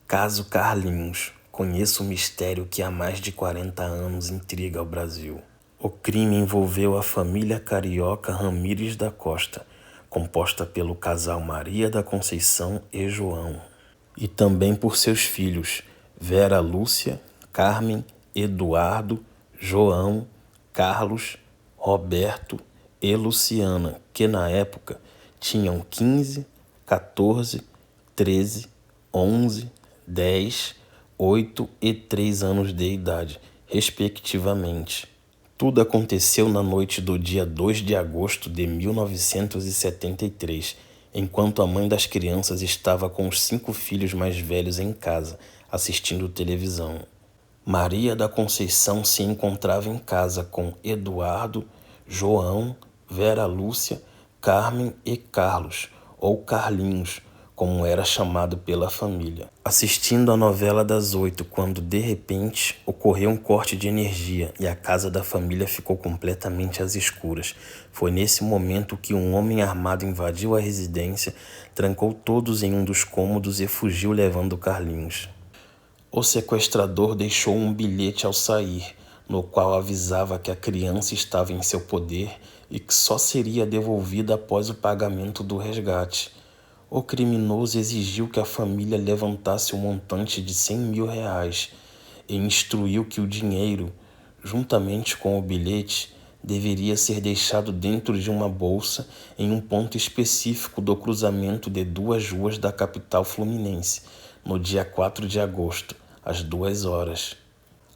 Caso Carlinhos. Conheço o mistério que há mais de 40 anos intriga o Brasil. O crime envolveu a família carioca Ramírez da Costa, composta pelo casal Maria da Conceição e João, e também por seus filhos Vera Lúcia, Carmen, Eduardo, João, Carlos, Roberto e Luciana, que na época tinham 15, 14, 13, 11, 10, 8 e 3 anos de idade, respectivamente. Tudo aconteceu na noite do dia 2 de agosto de 1973, enquanto a mãe das crianças estava com os 5 filhos mais velhos em casa, assistindo televisão. Maria da Conceição se encontrava em casa com Eduardo, João, Vera Lúcia, Carmen e Carlos, ou Carlinhos, como era chamado pela família, assistindo a novela das 8, quando de repente ocorreu um corte de energia e a casa da família ficou completamente às escuras. Foi nesse momento que um homem armado invadiu a residência, trancou todos em um dos cômodos e fugiu levando Carlinhos. O sequestrador deixou um bilhete ao sair, no qual avisava que a criança estava em seu poder e que só seria devolvida após o pagamento do resgate. O criminoso exigiu que a família levantasse um montante de R$100 mil e instruiu que o dinheiro, juntamente com o bilhete, deveria ser deixado dentro de uma bolsa em um ponto específico do cruzamento de 2 ruas da capital fluminense, no dia 4 de agosto, às 2 horas.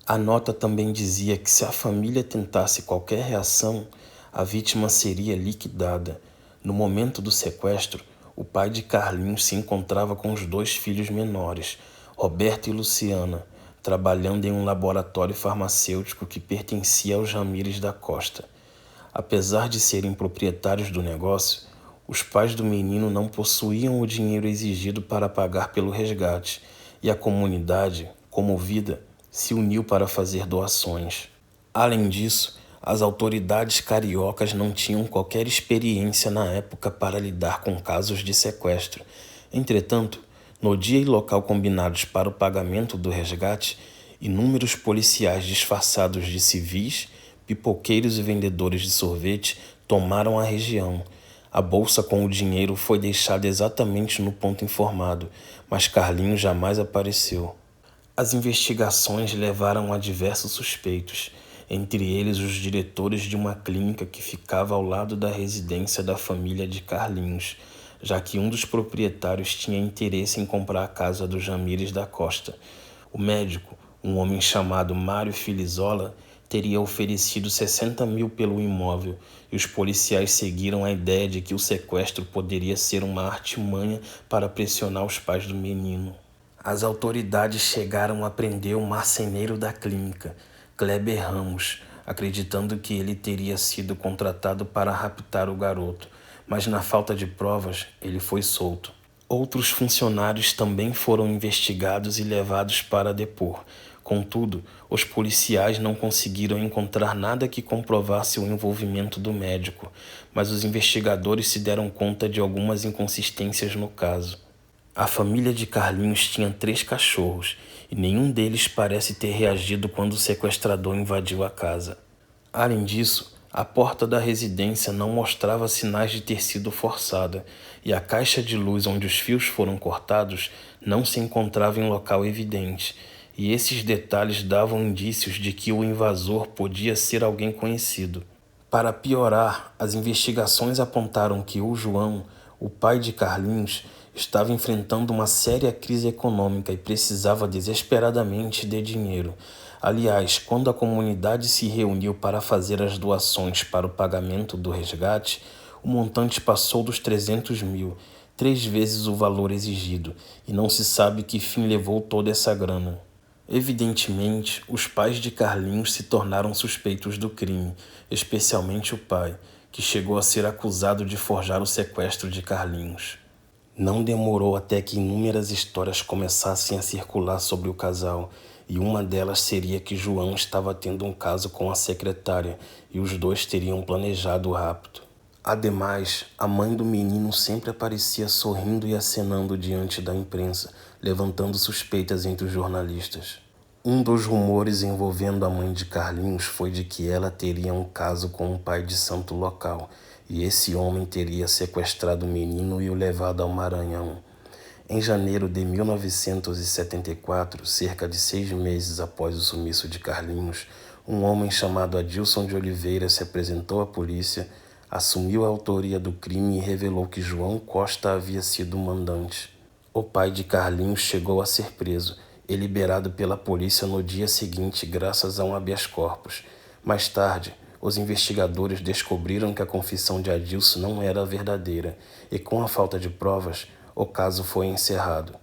A nota também dizia que se a família tentasse qualquer reação, a vítima seria liquidada. No momento do sequestro, o pai de Carlinhos se encontrava com os 2 filhos menores, Roberto e Luciana, trabalhando em um laboratório farmacêutico que pertencia aos Ramírez da Costa. Apesar de serem proprietários do negócio, os pais do menino não possuíam o dinheiro exigido para pagar pelo resgate, e a comunidade, comovida, se uniu para fazer doações. Além disso, as autoridades cariocas não tinham qualquer experiência na época para lidar com casos de sequestro. Entretanto, no dia e local combinados para o pagamento do resgate, inúmeros policiais disfarçados de civis, pipoqueiros e vendedores de sorvete tomaram a região. A bolsa com o dinheiro foi deixada exatamente no ponto informado, mas Carlinhos jamais apareceu. As investigações levaram a diversos suspeitos, entre eles os diretores de uma clínica que ficava ao lado da residência da família de Carlinhos, já que um dos proprietários tinha interesse em comprar a casa dos Ramírez da Costa. O médico, um homem chamado Mário Filizola, teria oferecido 60 mil pelo imóvel, e os policiais seguiram a ideia de que o sequestro poderia ser uma artimanha para pressionar os pais do menino. As autoridades chegaram a prender o marceneiro da clínica, Kleber Ramos, acreditando que ele teria sido contratado para raptar o garoto, mas na falta de provas, ele foi solto. Outros funcionários também foram investigados e levados para depor. Contudo, os policiais não conseguiram encontrar nada que comprovasse o envolvimento do médico, mas os investigadores se deram conta de algumas inconsistências no caso. A família de Carlinhos tinha 3 cachorros e nenhum deles parece ter reagido quando o sequestrador invadiu a casa. Além disso, a porta da residência não mostrava sinais de ter sido forçada e a caixa de luz onde os fios foram cortados não se encontrava em local evidente, e esses detalhes davam indícios de que o invasor podia ser alguém conhecido. Para piorar, as investigações apontaram que o João, o pai de Carlinhos, estava enfrentando uma séria crise econômica e precisava desesperadamente de dinheiro. Aliás, quando a comunidade se reuniu para fazer as doações para o pagamento do resgate, o montante passou dos 300 mil, 3 vezes o valor exigido, e não se sabe que fim levou toda essa grana. Evidentemente, os pais de Carlinhos se tornaram suspeitos do crime, especialmente o pai, que chegou a ser acusado de forjar o sequestro de Carlinhos. Não demorou até que inúmeras histórias começassem a circular sobre o casal, e uma delas seria que João estava tendo um caso com a secretária e os 2 teriam planejado o rapto. Ademais, a mãe do menino sempre aparecia sorrindo e acenando diante da imprensa, levantando suspeitas entre os jornalistas. Um dos rumores envolvendo a mãe de Carlinhos foi de que ela teria um caso com um pai de santo local, e esse homem teria sequestrado o menino e o levado ao Maranhão. Em janeiro de 1974, cerca de 6 meses após o sumiço de Carlinhos, um homem chamado Adilson de Oliveira se apresentou à polícia, assumiu a autoria do crime e revelou que João Costa havia sido o mandante. O pai de Carlinhos chegou a ser preso e liberado pela polícia no dia seguinte graças a um habeas corpus. Mais tarde, os investigadores descobriram que a confissão de Adilson não era verdadeira e, com a falta de provas, o caso foi encerrado.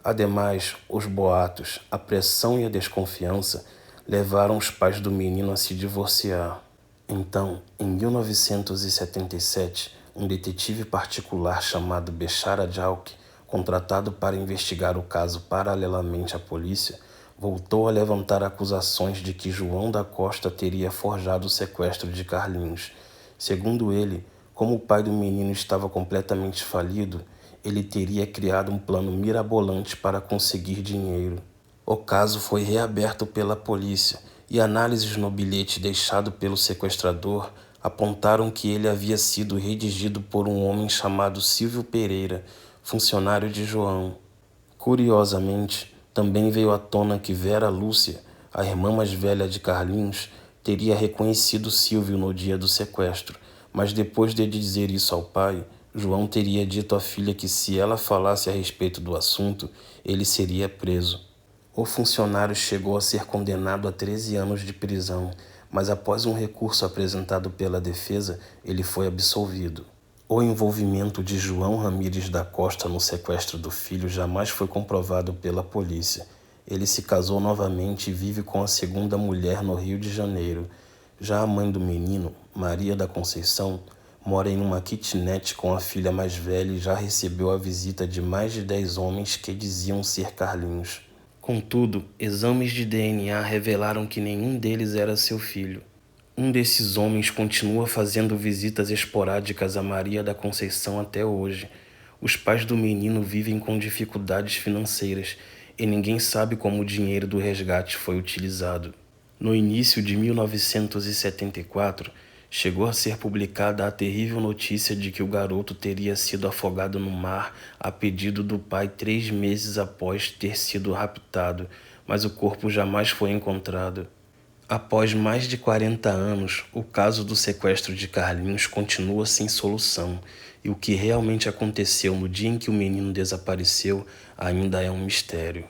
Ademais, os boatos, a pressão e a desconfiança levaram os pais do menino a se divorciar. Então, em 1977, um detetive particular chamado Bechara Jalk, contratado para investigar o caso paralelamente à polícia, voltou a levantar acusações de que João da Costa teria forjado o sequestro de Carlinhos. Segundo ele, como o pai do menino estava completamente falido, ele teria criado um plano mirabolante para conseguir dinheiro. O caso foi reaberto pela polícia e análises no bilhete deixado pelo sequestrador apontaram que ele havia sido redigido por um homem chamado Silvio Pereira, funcionário de João. Curiosamente, também veio à tona que Vera Lúcia, a irmã mais velha de Carlinhos, teria reconhecido Silvio no dia do sequestro, mas depois de dizer isso ao pai, João teria dito à filha que se ela falasse a respeito do assunto, ele seria preso. O funcionário chegou a ser condenado a 13 anos de prisão, mas após um recurso apresentado pela defesa, ele foi absolvido. O envolvimento de João Ramires da Costa no sequestro do filho jamais foi comprovado pela polícia. Ele se casou novamente e vive com a segunda mulher no Rio de Janeiro. Já a mãe do menino, Maria da Conceição, mora em uma kitnet com a filha mais velha e já recebeu a visita de mais de 10 homens que diziam ser Carlinhos. Contudo, exames de DNA revelaram que nenhum deles era seu filho. Um desses homens continua fazendo visitas esporádicas a Maria da Conceição até hoje. Os pais do menino vivem com dificuldades financeiras e ninguém sabe como o dinheiro do resgate foi utilizado. No início de 1974, chegou a ser publicada a terrível notícia de que o garoto teria sido afogado no mar a pedido do pai 3 meses após ter sido raptado, mas o corpo jamais foi encontrado. Após mais de 40 anos, o caso do sequestro de Carlinhos continua sem solução, e o que realmente aconteceu no dia em que o menino desapareceu ainda é um mistério.